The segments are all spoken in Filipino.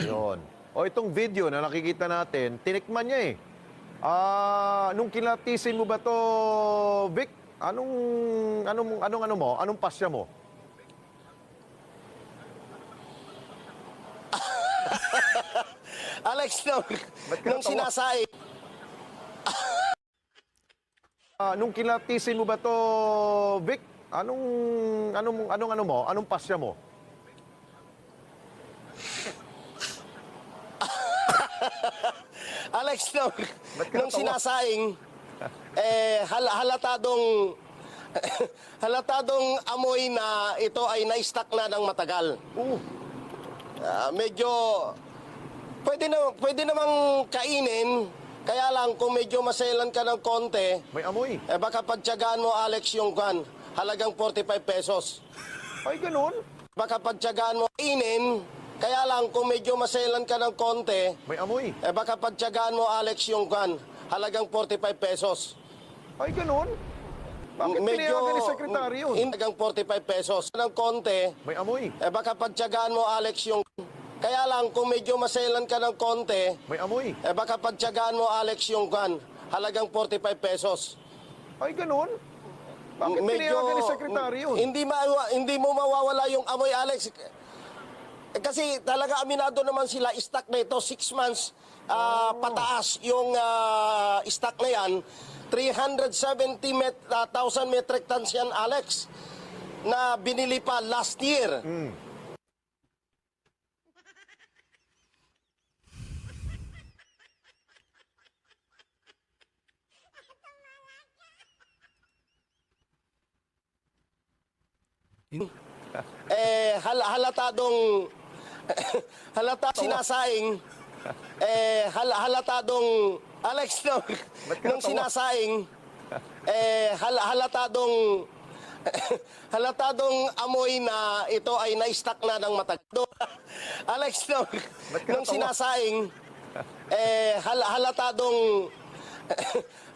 Ayun. O itong video na nakikita natin, tinikman niya eh. Nung kinatisin mo ba to, Vic? Anong pasya mo? Alex, Ba't ka nung natawa? sinasaing, Nung kinatisin mo ba to, Vic? Anong pasya mo? Alex, Ba't ka nung natawa? sinasaing, halatadong amoy na ito ay na-stuck na ng matagal. Medyo, pwede namang kainin, kaya lang kung medyo maselan ka ng konti, May amoy. baka pagtyagaan mo, Alex, yung kan, halagang 45 pesos. Ay, ganun? Baka pagtyagaan mo, kainin, kaya lang kung medyo maselan ka ng konti, May amoy. baka pagtyagaan mo, Alex, yung kan, halagang 45 pesos. Ay, ganun? Bakit pinayagan ni Sekretary yun? Halagang 45 pesos. Ng konti, May amoy. baka pagtyagaan mo, Alex, yung... Kaya lang, kung medyo maselan ka ng konti, May amoy. baka pagtyagaan mo, Alex, yung kan, halagang 45 pesos. Ay, ganun? Bakit pinayagan ni Sekretary yun? Hindi mo mawawala yung amoy, Alex. Kasi talaga aminado naman sila, stock na ito, 6 months pataas yung stock na yan. 370,000 metric tons yan, Alex, na binili pa last year. Halatadong sinasaing, halatadong Alex, Ba't ka nung natawa? sinasaing, halatadong amoy na ito ay na-stuck na ng matagal. Alex, Ba't ka nung natawa? sinasaing,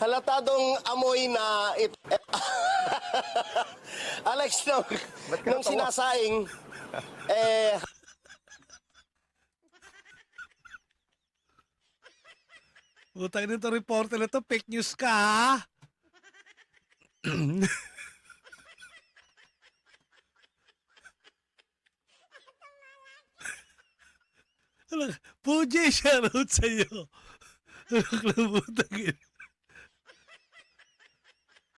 halatadong amoy na ito. Alex, Ba't ka nung natawa? sinasaing, Putang nito reporter na to, fake news ka ha? Puji, shoutout sa'yo. Putang ina.